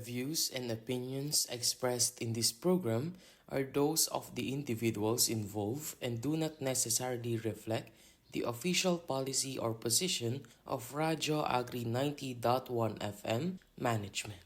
views and opinions expressed in this program are those of the individuals involved and do not necessarily reflect the official policy or position of Radyo Agri 90.1 FM management.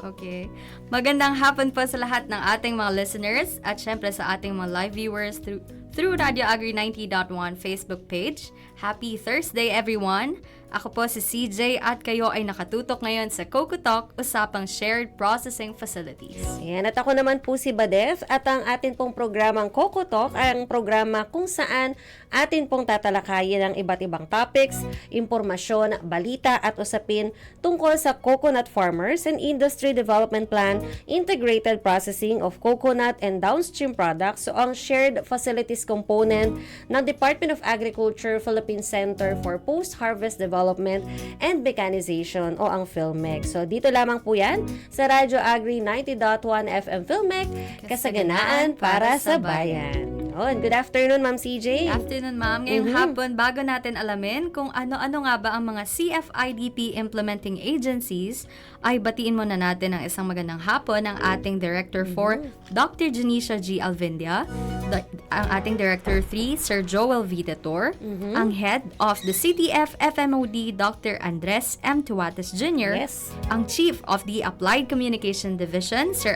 Okay. Magandang hapon po sa lahat ng ating mga listeners at syempre sa ating mga live viewers through Radio Agri 90.1 Facebook page. Happy Thursday everyone! Ako po si CJ at kayo ay nakatutok ngayon sa Coco Talk, usapang shared processing facilities. Ayan, at ako naman po si Badef at ang atin pong programang Coco Talk ay ang programa kung saan atin pong tatalakayin ang iba't ibang topics, impormasyon, balita at usapin tungkol sa coconut farmers and industry development plan, integrated processing of coconut and downstream products, so ang shared facilities component ng Department of Agriculture Philippine Center for Post-Harvest Development and Mechanization o ang PhilMec. So dito lamang po yan sa Radyo Agri 90.1 FM PhilMec, kasaganaan para sa bayan. Good afternoon, Ma'am CJ. Afternoon, Ma'am. Ngayong hapon, bago natin alamin kung ano-ano nga ba ang mga CFIDP implementing agencies, ay batiin muna natin ang isang magandang hapon ng ating Director 4, Dr. Janisha G. Alvindia, ang ating Director 3, Sir Joel Vitator, ang Head of the CTF FMOD, Dr. Andres M. Tuates Jr., ang Chief of the Applied Communication Division, Sir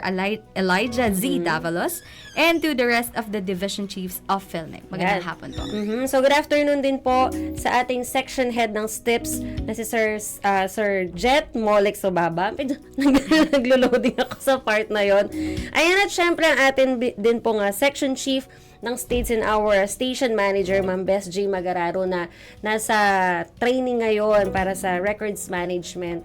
Elijah Z. Davalos, and to the rest of the Division Chiefs of PhilMec. Magandang hapon po. So good afternoon din po sa ating section head ng STIPS na si Sir Jet Molex Obaba. Naglo-loading ako sa part na yon. Ayan, at syempre ang atin din po nga section chief ng States in our station manager, Ma'am Bess J. Magararo, na nasa training ngayon para sa records management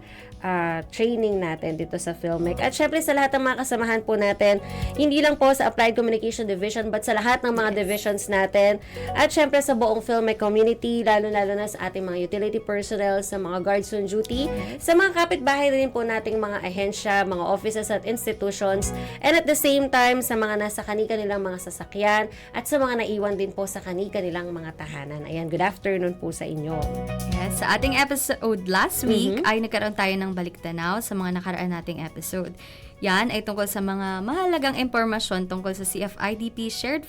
training natin dito sa PhilMec. At syempre sa lahat ng mga kasamahan po natin, hindi lang po sa Applied Communication Division but sa lahat ng mga divisions natin. At syempre sa buong PhilMec community, lalo-lalo na sa ating mga utility personnel, sa mga guards on duty, sa mga kapitbahay rin po nating mga ahensya, mga offices at institutions, and at the same time sa mga nasa kani-kanilang mga sasakyan at sa mga naiwan din po sa kani-kanilang mga tahanan. Ayan, good afternoon po sa inyo. Yes, sa ating episode last week ay nagkaroon tayo ng baliktanaw sa mga nakaraan nating episode. Yan ay tungkol sa mga mahalagang impormasyon tungkol sa CFIDP Shared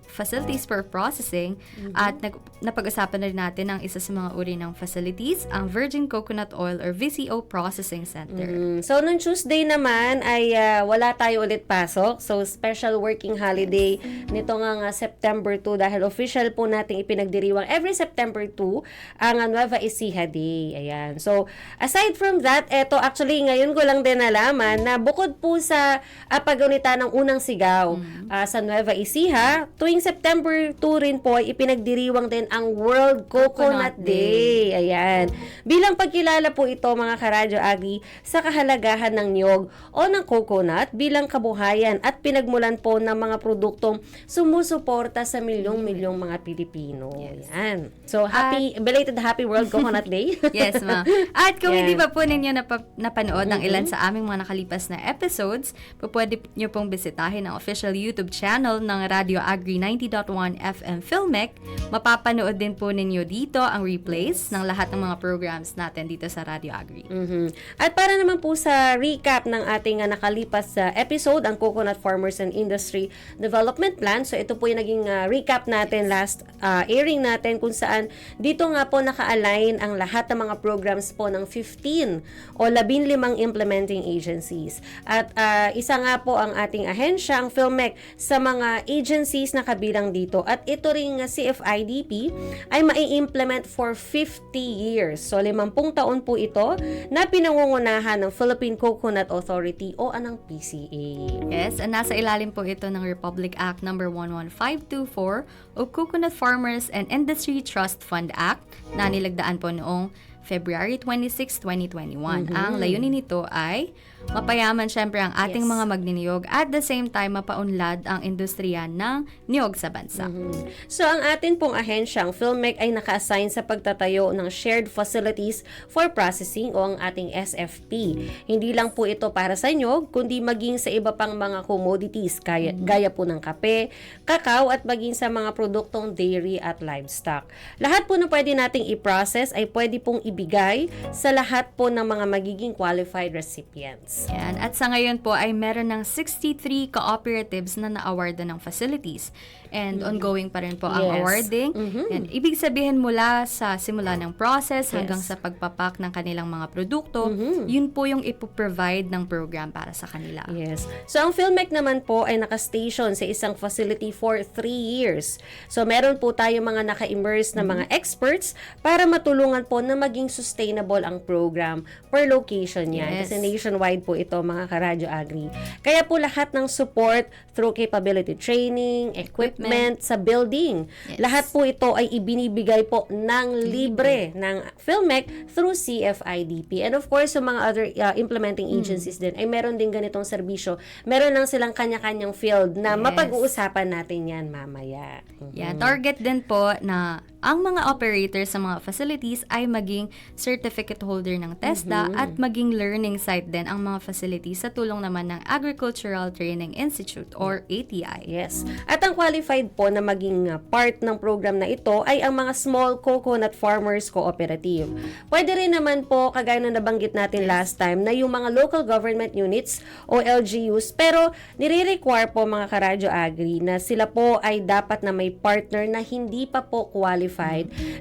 Facilities for Processing at napag-usapan na rin natin ang isa sa mga uri ng facilities, ang Virgin Coconut Oil or VCO Processing Center. So, noong Tuesday naman ay wala tayo ulit pasok. So, special working holiday nito nga September 2 dahil official po nating ipinagdiriwang every September 2 ang Nueva Ecija Day. Ayan. So, aside from that, eto actually ngayon ko lang din nalaman na bukod po sa paggunita ng unang sigaw sa Nueva Ecija, tuwing September 2 rin po ipinagdiriwang din ang World Coconut Day. Ayan. Bilang pagkilala po ito mga karadyo agri sa kahalagahan ng niyog o ng coconut bilang kabuhayan at pinagmulan po ng mga produktong sumusuporta sa milyong-milyong mga Pilipino. Yes. Ayan. So, belated Happy World Coconut Day. Yes, ma'am. At kung hindi pa po ninyo napanood ng ilan sa aming mga nakalipas na episodes, pwede nyo pong bisitahin ang official YouTube channel ng Radio Agri 90.1 FM PhilMec. Mapapanood din po ninyo dito ang replays ng lahat ng mga programs natin dito sa Radio Agri. At para naman po sa recap ng ating nakalipas sa episode, ang Coconut Farmers and Industry Development Plan. So ito po yung naging recap natin last airing natin kung saan dito nga po naka-align ang lahat ng mga programs po ng 15 o 15 implementing agencies. At isa nga po ang ating ahensya, ang PhilMec, sa mga agencies na kabilang dito. At ito ring CFIDP ay mai-implement for 50 years. So 50 taon po ito na pinangungunahan ng Philippine Coconut Authority o anang PCA. Yes, and nasa ilalim po ito ng Republic Act No. 11524 o Coconut Farmers and Industry Trust Fund Act na nilagdaan po noong February 26, 2021. Ang layunin nito ay mapayaman syempre ang ating mga magniniyog at the same time mapaunlad ang industriya ng niyog sa bansa. So, ang atin pong ahensyang PhilMec ay naka-assign sa pagtatayo ng Shared Facilities for Processing o ang ating SFP. Hindi lang po ito para sa niyog, kundi maging sa iba pang mga commodities gaya po ng kape, kakao at maging sa mga produktong dairy at livestock. Lahat po na pwede nating i-process ay pwede pong ibigay sa lahat po ng mga magiging qualified recipients. Yan. At sa ngayon po ay meron ng 63 cooperatives na na-awardan ng facilities. And ongoing pa rin po ang awarding. And ibig sabihin mula sa simula ng process hanggang sa pagpapak ng kanilang mga produkto, yun po yung ipoprovide ng program para sa kanila. Yes. So, ang PhilMec naman po ay nakastation sa isang facility for 3 years. So, meron po tayo mga naka-immerse na mga experts para matulungan po na maging sustainable ang program per location yan. Yes. Kasi nationwide po ito, mga Karadyo Agri. Kaya po lahat ng support through capability training, equipment sa building. Yes. Lahat po ito ay ibinibigay po ng libre ng PhilMec through CFIDP. And of course, sa mga other implementing agencies din, ay meron din ganitong serbisyo. Meron lang silang kanya-kanyang field na mapag-uusapan natin yan mamaya. Yan, target din po na ang mga operators sa mga facilities ay maging certificate holder ng TESDA at maging learning site din ang mga facilities sa tulong naman ng Agricultural Training Institute or ATI. Yes. At ang qualified po na maging part ng program na ito ay ang mga Small Coconut Farmers Cooperative. Pwede rin naman po, kagaya na nabanggit natin last time, na yung mga local government units o LGUs, pero nire-require po mga Karadyo Agri na sila po ay dapat na may partner na hindi pa po qualified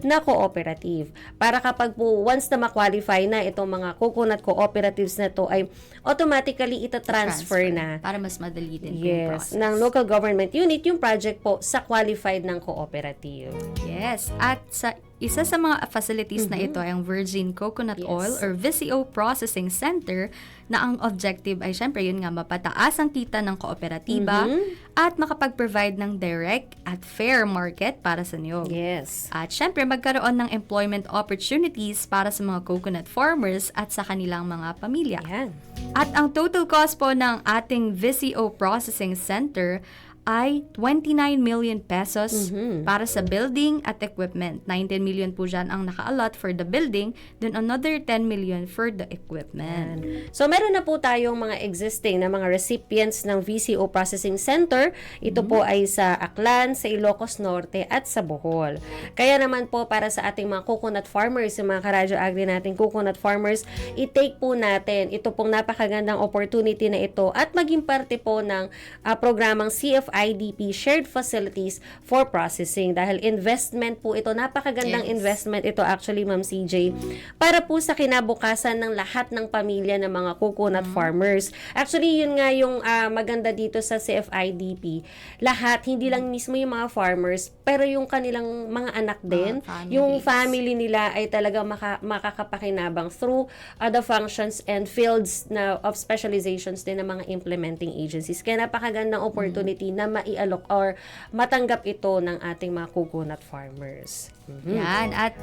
na cooperative. Para kapag po once na ma-qualify na itong mga coconut cooperatives na to ay automatically ita-transfer na. Para mas madali din yung Yes, process. ng local government unit yung project po sa qualified ng cooperative. Yes, at sa isa sa mga facilities na ito ay ang Virgin Coconut Oil or VCO Processing Center na ang objective ay syempre yun nga mapataas ang kita ng kooperatiba at makapag-provide ng direct at fair market para sa niyog. Yes. At syempre magkaroon ng employment opportunities para sa mga coconut farmers at sa kanilang mga pamilya. Yan. At ang total cost po ng ating VCO Processing Center ay 29 million pesos para sa building at equipment. 19 million po dyan ang naka-allot for the building, then another 10 million for the equipment. So, meron na po tayong mga existing na mga recipients ng VCO Processing Center. Ito po ay sa Aklan, sa Ilocos Norte, at sa Bohol. Kaya naman po para sa ating mga coconut farmers, yung mga Karadyo Agri nating coconut farmers, i-take po natin ito pong napakagandang opportunity na ito at maging parte po ng programang CFIDP Shared Facilities for Processing. Dahil investment po ito, napakagandang investment ito actually, Ma'am CJ, para po sa kinabukasan ng lahat ng pamilya ng mga coconut farmers. Actually, yun nga yung maganda dito sa CFIDP. Lahat, hindi lang mismo yung mga farmers, pero yung kanilang mga anak din, yung family nila ay talagang makakapakinabang through the functions and fields na of specializations din ng mga implementing agencies. Kaya napakagandang opportunity na maialok or matanggap ito ng ating mga coconut farmers. Yan. At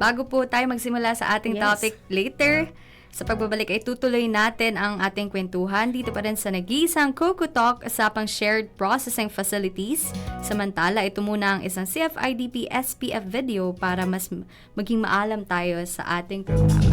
bago po tayo magsimula sa ating topic later, sa pagbabalik ay tutuloy natin ang ating kwentuhan dito pa rin sa nag-iisang Coco Talk usapang shared processing facilities. Samantala, ito muna ang isang CFIDP SPF video para mas maging maalam tayo sa ating programa.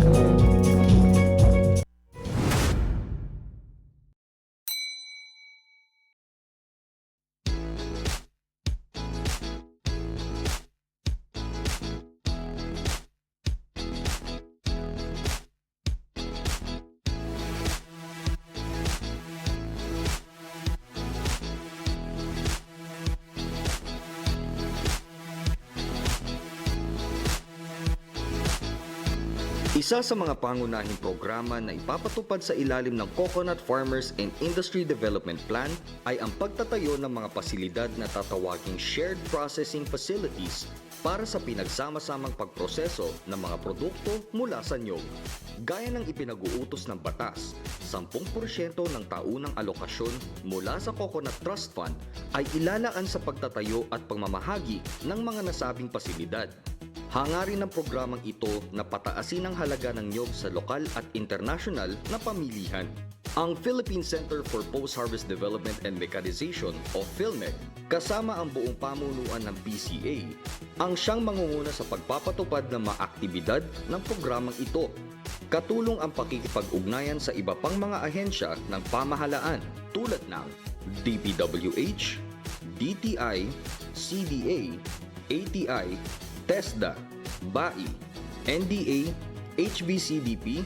Isa sa mga pangunahing programa na ipapatupad sa ilalim ng Coconut Farmers and Industry Development Plan ay ang pagtatayo ng mga pasilidad na tatawaging Shared Processing Facilities para sa pinagsama-samang pagproseso ng mga produkto mula sa niyog. Gaya ng ipinag-uutos ng batas, 10% ng taunang alokasyon mula sa Coconut Trust Fund ay ilalaan sa pagtatayo at pagmamahagi ng mga nasabing pasilidad. Hangarin ng programang ito na pataasin ang halaga ng niyog sa lokal at internasyonal na pamilihan. Ang Philippine Center for Post-Harvest Development and Mechanization o PhilMec kasama ang buong pamunuan ng PCA ang siyang mangunguna sa pagpapatupad ng mga aktibidad ng programang ito. Katulong ang pakikipag-ugnayan sa iba pang mga ahensya ng pamahalaan tulad ng DPWH, DTI, CDA, ATI, TESDA, BAI, NDA, HBCDP,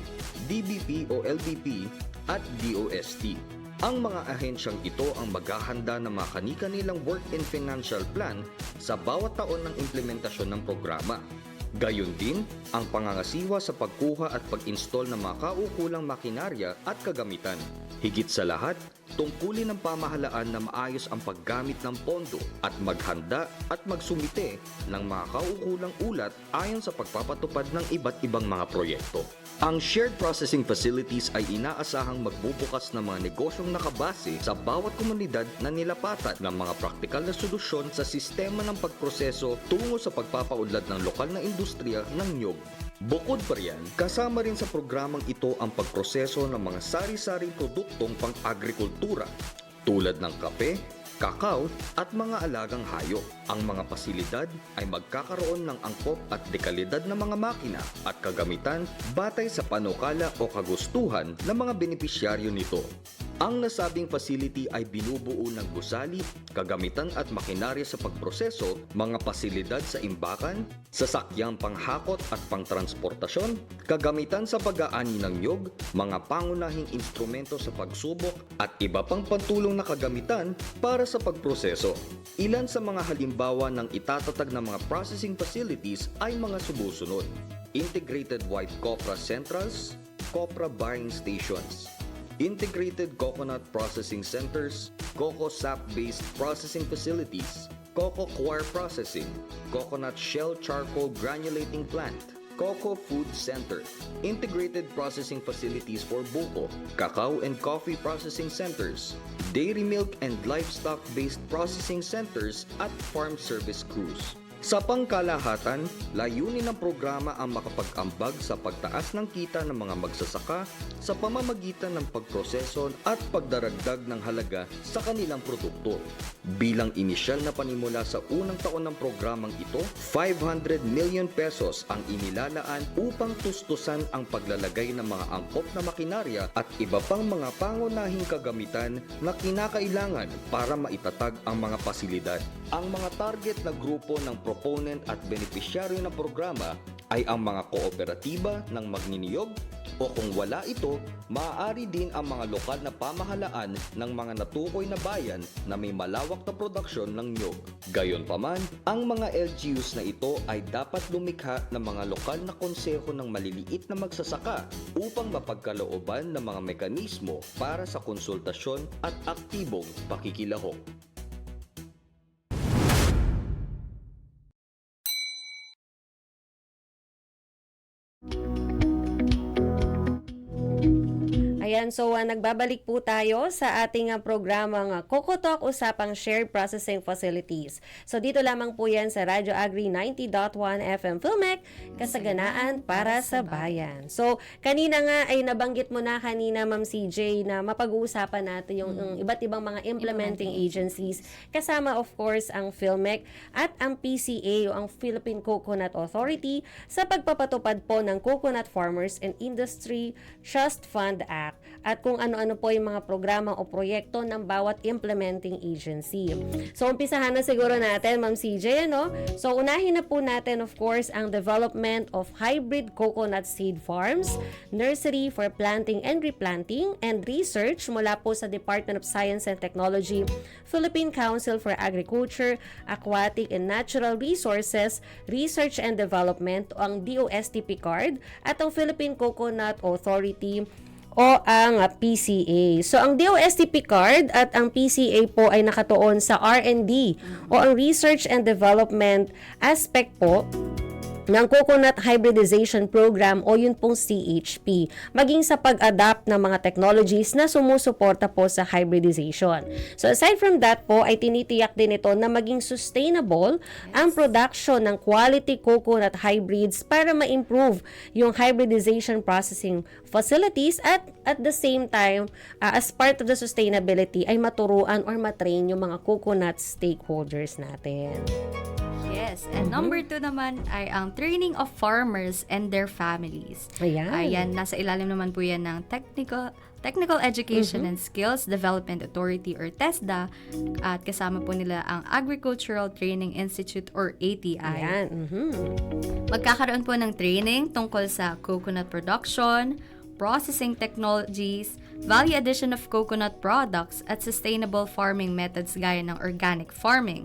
DBP o LBP at DOST. Ang mga ahensyang ito ang maghahanda ng mga kani-kanilang work and financial plan sa bawat taon ng implementasyon ng programa. Gayon din ang pangangasiwa sa pagkuha at pag-install ng mga kaukulang makinarya at kagamitan. Higit sa lahat, tungkulin ng pamahalaan na maayos ang paggamit ng pondo at maghanda at magsumite ng mga kaukulang ulat ayon sa pagpapatupad ng iba't ibang mga proyekto. Ang shared processing facilities ay inaasahang magbubukas ng mga negosyong nakabase sa bawat komunidad na nilapatan ng mga praktikal na solusyon sa sistema ng pagproseso tungo sa pagpapaunlad ng lokal na industriya ng niyog. Bukod pa riyan, kasama rin sa programang ito ang pagproseso ng mga sari-saring produktong pang-agrikultura tulad ng kape, kakao at mga alagang hayop. Ang mga pasilidad ay magkakaroon ng angkop at dekalidad na mga makina at kagamitan batay sa panukala o kagustuhan ng mga benepisyaryo nito. Ang nasabing facility ay binubuo ng gusali, kagamitan at makinarya sa pagproseso, mga pasilidad sa imbakan, sasakyang panghakot at pangtransportasyon, kagamitan sa pag-aani ng niyog, mga pangunahing instrumento sa pagsubok at iba pang pantulong na kagamitan para sa pagproseso. Ilan sa mga halimbawa ng itatatag ng mga processing facilities ay mga sumusunod: Integrated White Copra Centrals, Copra Buying Stations, Integrated Coconut Processing Centers, Cocoa Sap-based Processing Facilities, Cocoa Coir Processing, Coconut Shell Charcoal Granulating Plant, Cocoa Food Center, Integrated Processing Facilities for Buko, Cacao and Coffee Processing Centers, Dairy Milk and Livestock-based Processing Centers at Farm Service Crews. Sa pangkalahatan, layunin ng programa ang makapag-ambag sa pagtaas ng kita ng mga magsasaka sa pamamagitan ng pagproseso at pagdaragdag ng halaga sa kanilang produkto. Bilang inisyal na panimula sa unang taon ng programang ito, 500 million pesos ang inilalaan upang tustusan ang paglalagay ng mga angkop na makinarya at iba pang mga pangunahing kagamitan na kinakailangan para maitatag ang mga pasilidad. Ang mga target na grupo ng proponent at benepisyaryo ng programa ay ang mga kooperatiba ng magniniyog o kung wala ito, maaari din ang mga lokal na pamahalaan ng mga natukoy na bayan na may malawak na produksyon ng niyog. Gayunpaman, ang mga LGUs na ito ay dapat lumikha ng mga lokal na konseho ng maliliit na magsasaka upang mapagkalooban ng mga mekanismo para sa konsultasyon at aktibong pakikilahok. Ayan, so nagbabalik po tayo sa ating programang Coco Talk, usapang shared processing facilities. So dito lamang po yan sa Radyo Agri 90.1 FM PhilMec, kasaganaan para sa bayan. So kanina nga ay nabanggit mo na kanina, Ma'am CJ, na mapag-uusapan natin yung iba't ibang mga implementing agencies, kasama of course ang PhilMec at ang PCA o ang Philippine Coconut Authority sa pagpapatupad po ng Coconut Farmers and Industry Trust Fund Act at kung ano-ano po yung mga programa o proyekto ng bawat implementing agency. So, umpisahan na siguro natin, Ma'am CJ, ano? So, unahin na po natin, of course, ang development of hybrid coconut seed farms, nursery for planting and replanting, and research mula po sa Department of Science and Technology, Philippine Council for Agriculture, Aquatic and Natural Resources, Research and Development, o ang DOST PCARD, at ang Philippine Coconut Authority o ang PCA. So, ang DOST PCARD at ang PCA po ay nakatuon sa R&D o ang Research and Development aspect po ng Coconut Hybridization Program o yun pong CHP, maging sa pag-adapt ng mga technologies na sumusuporta po sa hybridization. So aside from that po, ay tinitiyak din ito na maging sustainable ang production ng quality coconut hybrids para ma-improve yung hybridization processing facilities at the same time, as part of the sustainability, ay maturuan or matrain yung mga coconut stakeholders natin. Yes. And number 2 naman ay ang training of farmers and their families. Ayan. Nasa ilalim naman po yan ng Technical Education and Skills Development Authority or TESDA, at kasama po nila ang Agricultural Training Institute or ATI. Ayan. Magkakaroon po ng training tungkol sa coconut production, processing technologies, value addition of coconut products, at sustainable farming methods gaya ng organic farming.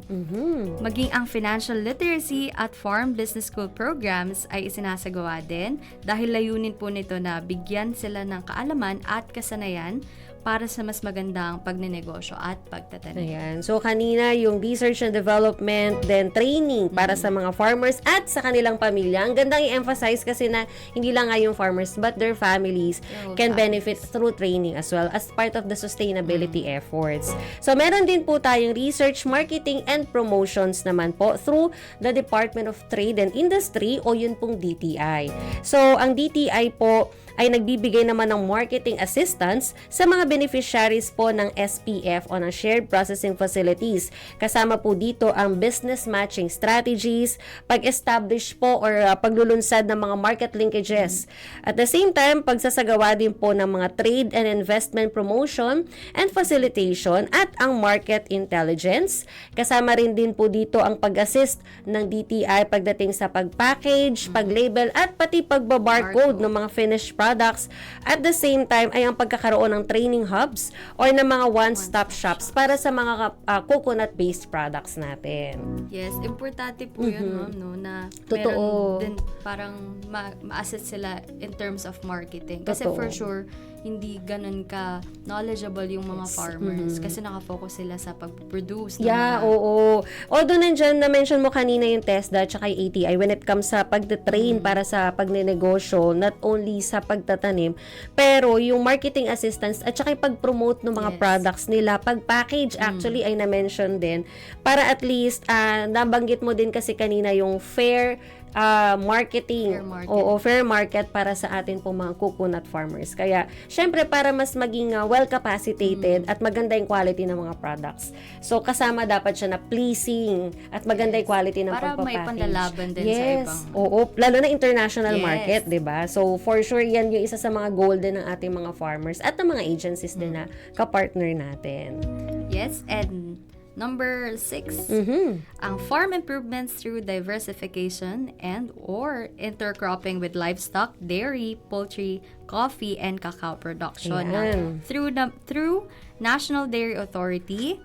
Maging ang financial literacy at farm business school programs ay isinasagawa din dahil layunin po nito na bigyan sila ng kaalaman at kasanayan para sa mas magandang pagnenegosyo at pagtatanim. Ayan. So, kanina yung research and development, then training para sa mga farmers at sa kanilang pamilya. Ang gandang i-emphasize kasi na hindi lang nga yung farmers but their families can benefit through training as well as part of the sustainability efforts. So, meron din po tayong research, marketing, and promotions naman po through the Department of Trade and Industry o yun pong DTI. So, ang DTI po ay nagbibigay naman ng marketing assistance sa mga beneficiaries po ng SPF o ng Shared Processing Facilities. Kasama po dito ang business matching strategies, pag-establish po or paglulunsad ng mga market linkages. At the same time, pagsasagawa din po ng mga trade and investment promotion and facilitation at ang market intelligence. Kasama rin din po dito ang pag-assist ng DTI pagdating sa pag-package, pag-label at pati pagbabarcode ng mga finished products. At the same time ay ang pagkakaroon ng training hubs or ng mga one-stop shops para sa mga coconut-based products natin. Yes, importante po yun, ma'am, no, na Totoo. meron din parang ma-assist sila in terms of marketing. Kasi Totoo. for sure, hindi ganun ka knowledgeable yung mga farmers kasi nakafocus sila sa pag-produce. ng Yeah, mga- oo. Although nandyan, na-mention mo kanina yung TESDA at saka yung ATI when it comes sa pagte-train para sa pagnenegosyo, not only sa pagtatanim, pero yung marketing assistance at saka yung pag-promote ng mga Yes. products nila, pag-package actually ay na-mention din para at least, nabanggit mo din kasi kanina yung fair marketing. Fair market. Oo, fair market para sa atin pong mga coconut farmers. Kaya, syempre, para mas maging well-capacitated at maganda yung quality ng mga products. So, kasama dapat siya na pleasing at maganda yung quality ng Para may pagpapackage. panlalaban din sa Yes. ibang... Oo, lalo na international Yes. market, 'di ba? So, for sure, yan yung isa sa mga goal din ng ating mga farmers at ng mga agencies din na kapartner natin. Yes, and number 6, ang farm improvements through diversification and or intercropping with livestock, dairy, poultry, coffee, and cacao production. Ayan. Through National Dairy Authority,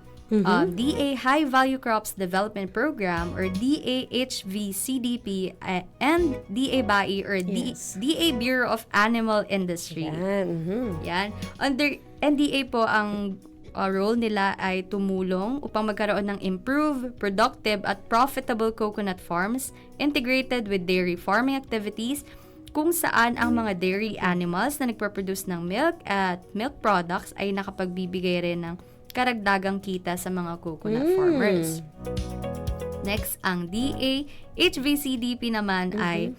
DA High Value Crops Development Program or DAHVCDP and DA BAI or Yes. DA Bureau of Animal Industry. Yan. Yan. Under NDA po, ang role nila ay tumulong upang magkaroon ng improved, productive at profitable coconut farms integrated with dairy farming activities kung saan ang mga dairy animals na nagproproduce ng milk at milk products ay nakapagbibigay rin ng karagdagang kita sa mga coconut farmers. Next, ang DA HVCDP naman ay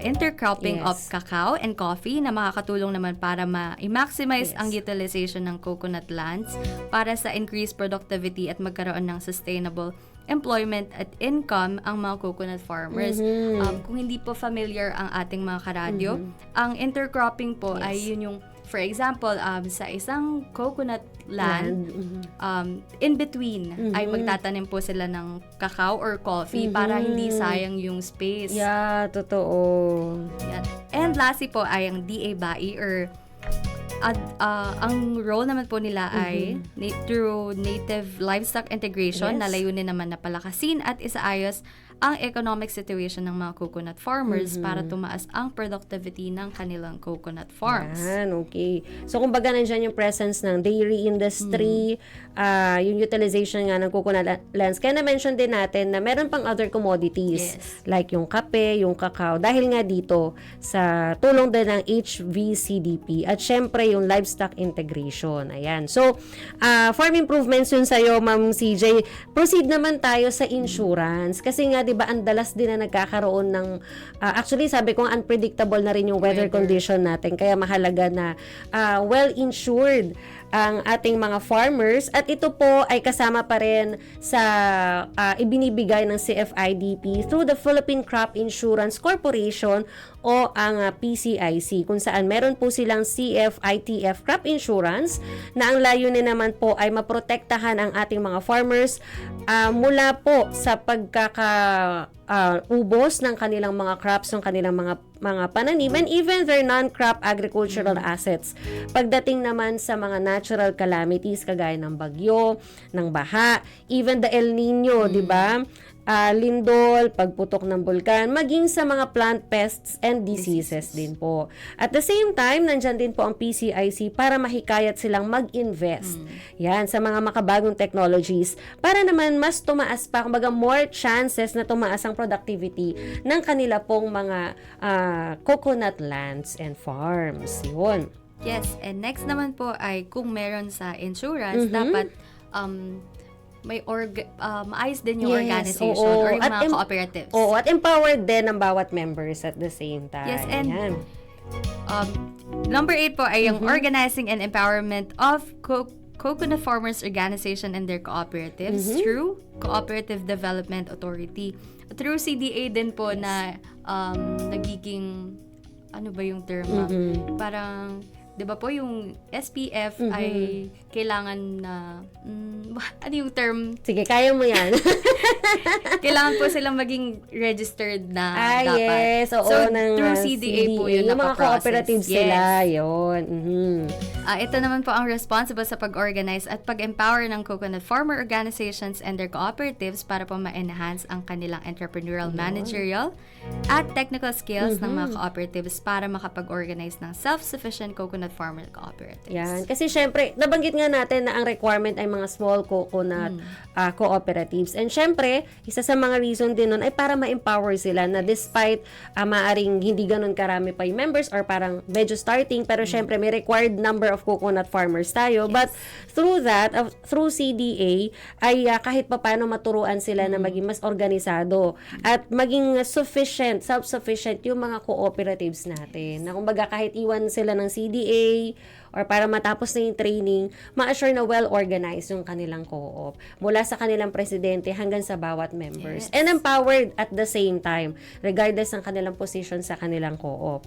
intercropping of Yes. cacao and coffee na makakatulong naman para ma-maximize Yes. ang utilization ng coconut lands para sa increased productivity at magkaroon ng sustainable employment at income ang mga coconut farmers. Kung hindi po familiar ang ating mga karadyo, ang intercropping po ay yun yung, for example, sa isang coconut land, in between ay magtatanim po sila ng cacao or coffee para hindi sayang yung space. Yeah, totoo. Yan. And lastly po ay ang DA BAI or ang role naman po nila ay through native livestock integration Yes. na layunin naman na palakasin at isaayos ang economic situation ng mga coconut farmers para tumaas ang productivity ng kanilang coconut farms. Yan, okay. So, kumbaga nandiyan yung presence ng dairy industry, yung utilization nga ng coconut lands. Kaya na-mention din natin na meron pang other commodities like yung kape, yung kakao. Dahil nga dito sa tulong din ng HVCDP at syempre yung livestock integration. Ayan. So, farm improvements yun sa'yo, Ma'am CJ. Proceed naman tayo sa insurance. Kasi nga, di ba, ang dalas din na nagkakaroon ng, actually, sabi ko, unpredictable na rin yung weather condition natin. Kaya mahalaga na well-insured ang ating mga farmers at ito po ay kasama pa rin sa ibinibigay ng CFIDP through the Philippine Crop Insurance Corporation o ang PCIC kung saan meron po silang CFITF Crop Insurance na ang layunin naman po ay maprotektahan ang ating mga farmers mula po sa ubos ng kanilang mga crops, ng kanilang mga pananim, and even their non-crop agricultural assets. Pagdating naman sa mga natural calamities kagaya ng bagyo, ng baha, even the El Nino, di ba? Lindol, pagputok ng bulkan, maging sa mga plant pests and diseases din po. At the same time, nandyan din po ang PCIC para mahikayat silang mag-invest. Yan, sa mga makabagong technologies para naman mas tumaas pa, kumbaga more chances na tumaas ang productivity ng kanila pong mga coconut lands and farms. Yun. Yes, and next naman po ay kung meron sa insurance, dapat may maayos din yung organization or yung mga cooperatives. Oo, at empowered din ang bawat members at the same time. Yes, and number 8 po ay yung organizing and empowerment of coconut farmers organization and their cooperatives through Cooperative Development Authority. Through CDA din po na nagiging, ano ba yung term? Parang, di ba po yung SPF ay kailangan na, ano yung term? Sige, kaya mo yan. Kailangan po silang maging registered na dapat. Yes, oo. So, through CDA po yun yung mga napaprocess. cooperatives sila, yun. Ito naman po ang responsible sa pag-organize at pag-empower ng coconut farmer organizations and their cooperatives para po ma-enhance ang kanilang entrepreneurial, managerial, at technical skills ng mga cooperatives para makapag-organize ng self-sufficient coconut farmer cooperatives. Yan. Kasi syempre, nabanggit nga natin na ang requirement ay mga small coconut cooperatives. And syempre, isa sa mga reason din nun ay para ma-empower sila na despite maaring hindi ganun karami pa yung members or parang medyo starting, pero syempre may required number of coconut farmers tayo. But through that, through CDA, ay kahit pa paano maturuan sila na maging mas organisado at maging sufficient, self-sufficient yung mga cooperatives natin. Na kumbaga kahit iwan sila ng CDA or para matapos na yung training, ma-assure na well-organized yung kanilang co-op. Mula sa kanilang presidente hanggang sa bawat members. And empowered at the same time, regardless ng kanilang position sa kanilang co-op.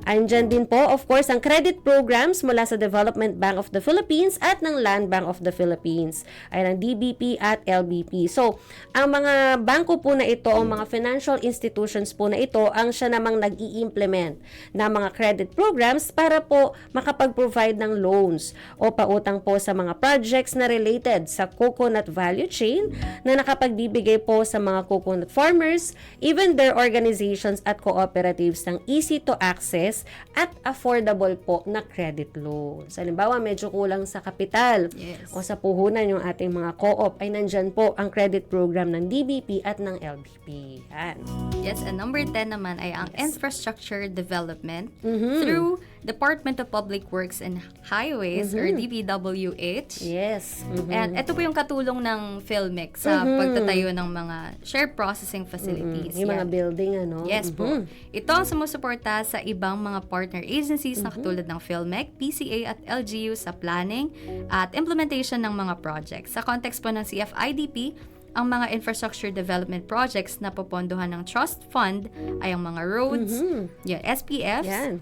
Andyan din po, of course, ang credit programs mula sa Development Bank of the Philippines at ng Land Bank of the Philippines. Ay ng DBP at LBP. So, ang mga bangko po na ito, ang mga financial institutions po na ito, ang siya namang nag-i-implement na mga credit programs para po makapag-provide ng loans o pautang po sa mga projects na related sa coconut value chain na nakapagbibigay po sa mga coconut farmers, even their organizations at cooperatives ng easy to access at affordable po na credit loans. Halimbawa, medyo kulang sa kapital o sa puhunan yung ating mga co-op, ay nandyan po ang credit program ng DBP at ng LBP. Yan. Yes, and number 10 naman ay ang infrastructure development through Department of Public Works and Highways or DPWH. Yes. And ito po yung katulong ng PhilMec sa pagtatayo ng mga shared processing facilities. Yung mga building, ano? Yes po. Ito ang sumusuporta sa ibang mga partner agencies na katulad ng PhilMec, PCA at LGU sa planning at implementation ng mga projects. Sa context po ng CFIDP, ang mga infrastructure development projects na popondohan ng trust fund ay ang mga roads, SPFs,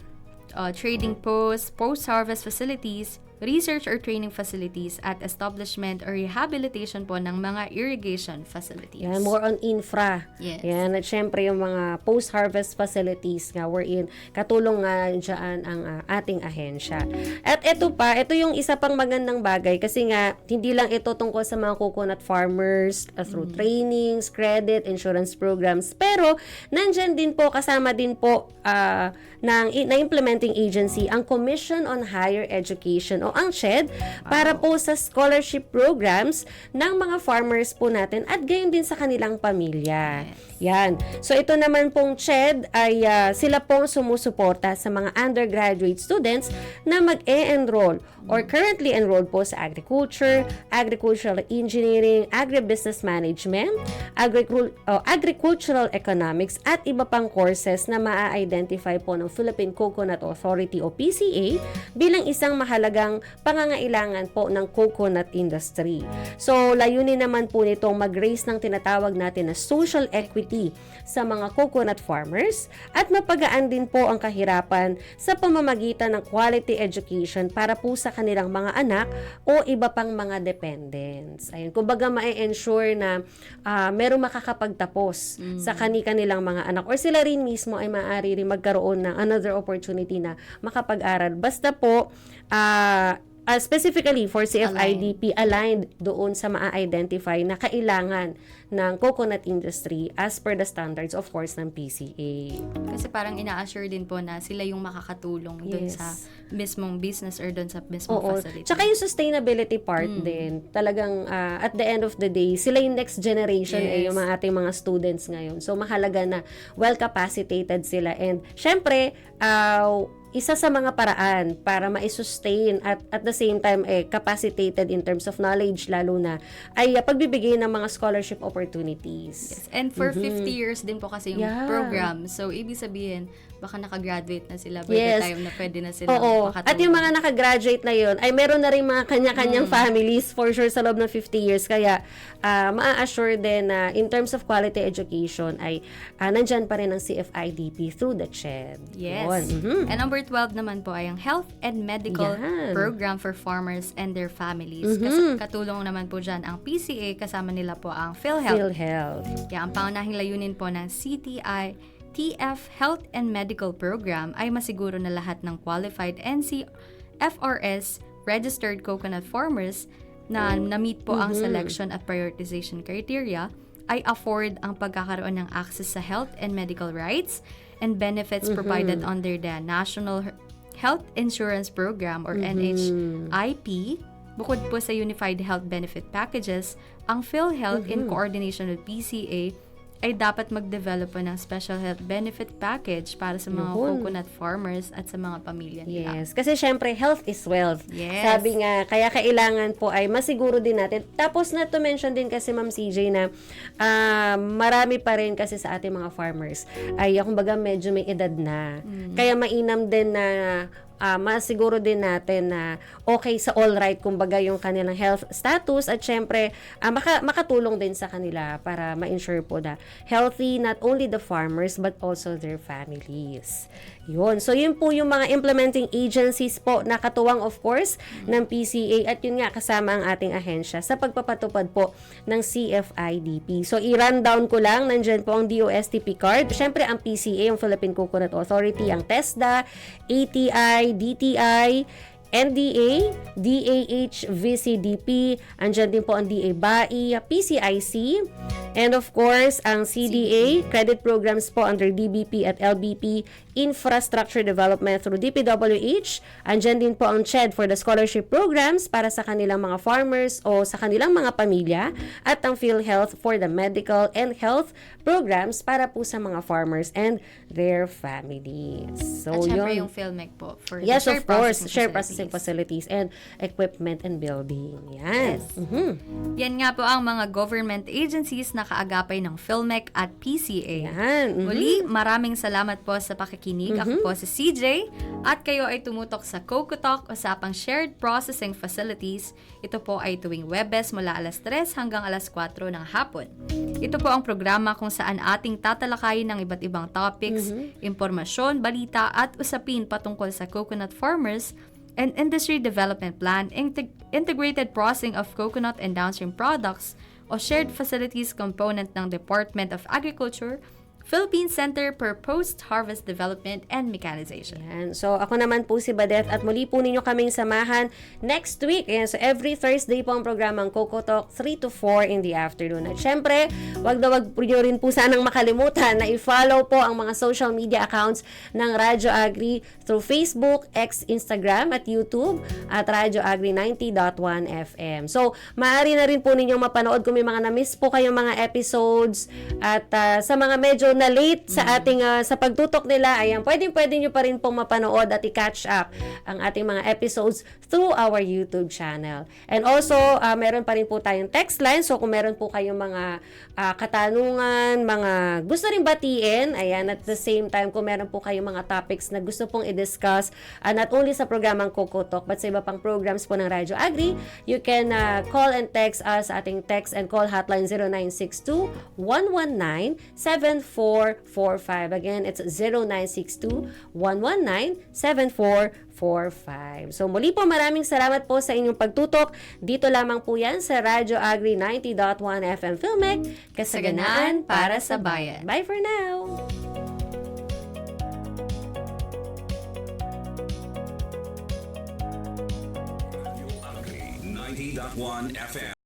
trading posts, post-harvest facilities, research or training facilities at establishment or rehabilitation po ng mga irrigation facilities. Yan, more on infra. Yes. Yan, at syempre yung mga post-harvest facilities nga wherein katulong nga dyan ang ating ahensya. At ito yung isa pang magandang bagay kasi nga hindi lang ito tungkol sa mga coconut farmers through trainings, credit, insurance programs, pero nandyan din po, kasama din po na implementing agency ang Commission on Higher Education o ang CHED para po sa scholarship programs ng mga farmers po natin at gayon din sa kanilang pamilya. Yan. So ito naman pong CHED ay sila pong sumusuporta sa mga undergraduate students na mag-e-enroll or currently enrolled po sa agriculture, agricultural engineering, agribusiness management, agricultural economics at iba pang courses na maa-identify po ng Philippine Coconut Authority o PCA bilang isang mahalagang pangangailangan po ng coconut industry. So layunin naman po nitong mag-raise ng tinatawag natin na social equity sa mga coconut farmers at mapagaan din po ang kahirapan sa pamamagitan ng quality education para po sa kanilang mga anak o iba pang mga dependents. Ayun, kumbaga ma-ensure na merong makakapagtapos sa kanilang mga anak or sila rin mismo ay maaari rin magkaroon ng another opportunity na makapag-aral. Basta po specifically for CFIDP, aligned doon sa ma-identify na kailangan ng coconut industry as per the standards, of course, ng PCA. Kasi parang ina-assure din po na sila yung makakatulong dun Yes. sa mismong business or dun sa mismong Oo. facility. Tsaka yung sustainability part din, talagang at the end of the day, sila yung next generation yung mga ating mga students ngayon. So, mahalaga na well-capacitated sila. And, syempre, isa sa mga paraan para ma-sustain at the same time capacitated in terms of knowledge lalo na ay pagbibigay ng mga scholarship opportunities. Yes. And for 50 years din po kasi yung Yeah. program. So, ibig sabihin, baka nakagraduate na sila by Yes. the time na pwede na sila Oo. makatulong. At yung mga nakagraduate na yun, ay meron na rin mga kanya-kanyang families for sure sa loob ng 50 years. Kaya, maa-assure din na in terms of quality education ay nandyan pa rin ang CFIDP through the CHED. Yes. Yun. And number 12 naman po ay ang health and medical Yan. program for farmers and their families. Kasi katulong naman po dyan ang PCA, kasama nila po ang PhilHealth. PhilHealth. Kaya ang pangunahing layunin po ng TF Health and Medical Program ay masiguro na lahat ng qualified NCFRS registered coconut farmers na na-meet po ang selection at prioritization criteria ay afford ang pagkakaroon ng access sa health and medical rights and benefits provided under the National Health Insurance Program or NHIP. Bukod po sa Unified Health Benefit Packages, ang PhilHealth in coordination with PCA ay dapat mag-develop po ng special health benefit package para sa mga coconut farmers at sa mga pamilya nila. Yes. Kasi syempre, health is wealth. Yes. Sabi nga, kaya kailangan po ay masiguro din natin. Tapos na to mention din kasi Ma'am CJ na marami pa rin kasi sa ating mga farmers ay kumbaga medyo may edad na. Kaya mainam din na masiguro din natin na okay sa all right kumbaga yung kanilang health status at syempre makatulong din sa kanila para ma-ensure po na healthy not only the farmers but also their families. Yun. So, yun po yung mga implementing agencies po na katuwang of course ng PCA at yun nga kasama ang ating ahensya sa pagpapatupad po ng CFIDP. So, i-rundown ko lang. Nandyan po ang DOSTP card. Syempre, ang PCA, ang Philippine Coconut Authority, ang TESDA, ATI, DTI, NDA, DAH, VCDP, andyan din po ang DA BAI, PCIC, and of course, ang CDA, credit programs po under DBP at LBP, infrastructure development through DPWH, andyan din po ang CHED for the scholarship programs para sa kanilang mga farmers o sa kanilang mga pamilya, at ang PhilHealth for the medical and health programs para po sa mga farmers and their families. So, At syempre yun. yung PhilMec po for Yes, the of course. Share processing facilities and equipment and building. Yan. Yan nga po ang mga government agencies na kaagapay ng PhilMec at PCA. Yan. Muli, maraming salamat po sa pakikinig. Ako po si CJ at kayo ay tumutok sa Coco Talk usapang shared processing facilities. Ito po ay tuwing Webes mula alas 3 hanggang alas 4 ng hapon. Ito po ang programa kung saan ating tatalakayin ng iba't ibang topics, impormasyon, balita at usapin patungkol sa coconut farmers an industry development plan, integrated processing of coconut and downstream products, o shared facilities component ng Department of Agriculture, Philippine Center for Post-Harvest Development and Mechanization. Ayan. So, ako naman po si Badeth at muli po ninyo kaming samahan next week. Ayan. So, every Thursday po ang programang Coco Talk 3 to 4 in the afternoon. At syempre, wag nyo rin po sanang makalimutan na i-follow po ang mga social media accounts ng Radyo Agri through Facebook, X, Instagram at YouTube at Radyo Agri 90.1 FM. So, maaari na rin po ninyong mapanood kung may mga na-miss po kayong mga episodes at sa mga medyo na late sa ating sa pagtutok nila, ayan, pwede nyo pa rin pong mapanood at i-catch up ang ating mga episodes through our YouTube channel. And also, meron pa rin po tayong text line. So, kung meron po kayong mga katanungan, mga gusto rin batiin, ayan, at the same time, kung meron po kayong mga topics na gusto pong i-discuss, not only sa programang Coco Talk, but sa iba pang programs po ng Radyo Agri, you can call and text us sa ating text and call hotline 0962-119-7445. Again, it's 0962-119-7445. So, muli po maraming salamat po sa inyong pagtutok. Dito lamang po yan sa Radyo Agri 90.1 FM Filmek. Kasaganaan para sa bayan. Bye for now! Agri 90.1 FM.